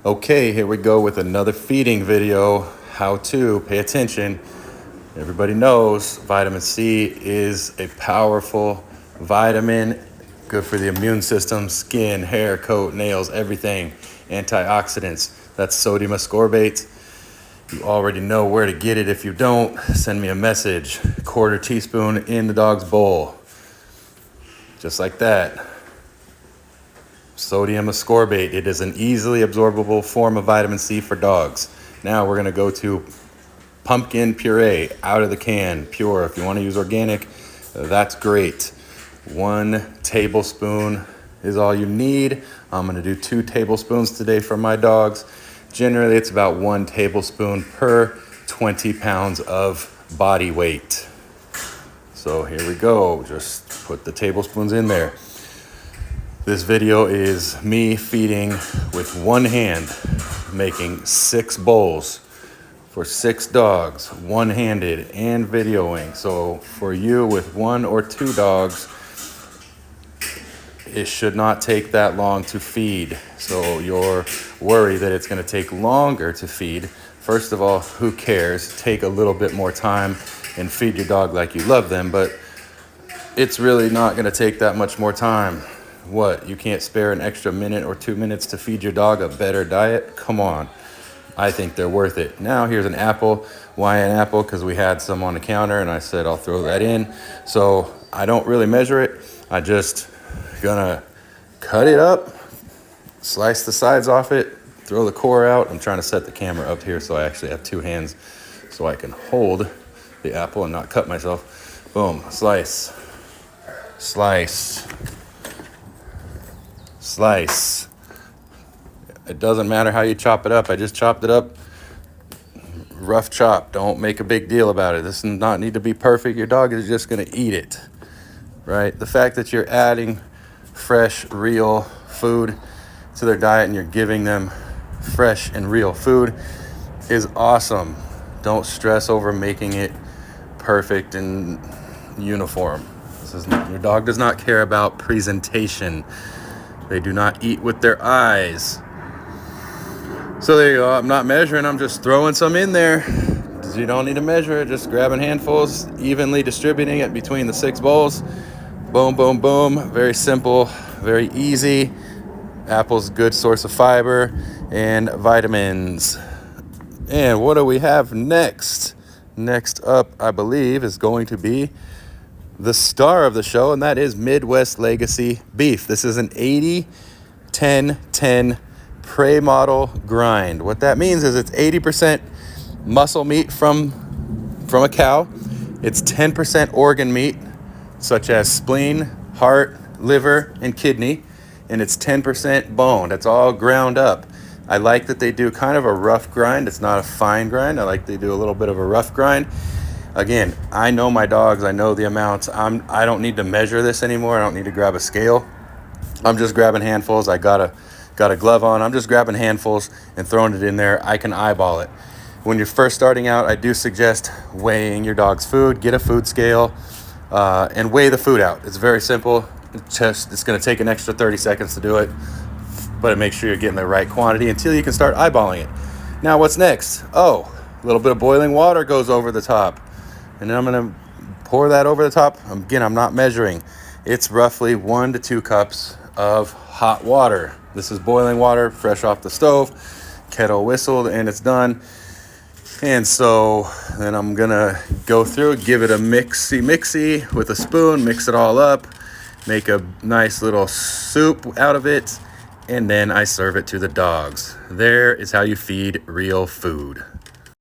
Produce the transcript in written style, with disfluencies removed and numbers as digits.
Okay, here we go with another feeding video. How to pay attention. Everybody knows vitamin C is a powerful vitamin, good for the immune system, skin, hair, coat, nails, everything. Antioxidants. That's sodium ascorbate. You already know where to get it. If you don't, send me a message. Quarter teaspoon in the dog's bowl. Just like that. Sodium ascorbate. It is an easily absorbable form of vitamin C for dogs. Now we're going to go to pumpkin puree out of the can, pure. If you want to use organic, that's great. 1 tablespoon is all you need. I'm going to do 2 tablespoons today for my dogs. Generally, it's about 1 tablespoon per 20 pounds of body weight. So here we go. Just put the tablespoons in there. This video is me feeding with one hand, making 6 bowls for 6 dogs, one-handed, and videoing. So for you with 1 or 2 dogs, it should not take that long to feed. So you're worried that it's gonna take longer to feed. First of all, who cares? Take a little bit more time and feed your dog like you love them, but it's really not gonna take that much more time. What, you can't spare an extra minute or 2 minutes to feed your dog a better diet? Come on. I think they're worth it. Now here's an apple. Why an apple? Because we had some on the counter and I said I'll throw that in. So I don't really measure it. I just gonna cut it up, slice the sides off it, throw the core out. I'm trying to set the camera up here so I actually have 2 hands so I can hold the apple and not cut myself. Boom, slice, slice, slice. It doesn't matter how you chop it up. I just chopped it up, rough chop. Don't make a big deal about it. This does not need to be perfect. Your dog is just gonna eat it, right? The fact that you're adding fresh, real food to their diet and you're giving them fresh and real food is awesome. Don't stress over making it perfect and uniform. Your dog does not care about presentation. They do not eat with their eyes. So there you go. I'm not measuring. I'm just throwing some in there. You don't need to measure it. Just grabbing handfuls, evenly distributing it between the 6 bowls. Boom, boom, boom. Very simple, very easy. Apple's a good source of fiber and vitamins. And what do we have next? Next up, I believe, is going to be the star of the show, and that is Midwest Legacy Beef. This is an 80-10-10 prey model grind. What that means is it's 80% muscle meat from a cow. It's 10% organ meat, such as spleen, heart, liver, and kidney. And it's 10% bone. That's all ground up. I like that they do kind of a rough grind. It's not a fine grind. I like they do a little bit of a rough grind. Again, I know my dogs. I know the amounts. I don't need to measure this anymore. I don't need to grab a scale. I'm just grabbing handfuls. I got a glove on. I'm just grabbing handfuls and throwing it in there. I can eyeball it. When you're first starting out, I do suggest weighing your dog's food. Get a food scale and weigh the food out. It's very simple. It's going to take an extra 30 seconds to do it, but make sure you're getting the right quantity until you can start eyeballing it. Now, what's next? Oh, a little bit of boiling water goes over the top. And then I'm going to pour that over the top. Again, I'm not measuring. It's roughly 1 to 2 cups of hot water. This is boiling water, fresh off the stove, kettle whistled, and it's done. And so then I'm going to go through, give it a mixy with a spoon, mix it all up, make a nice little soup out of it, and then I serve it to the dogs. There is how you feed real food.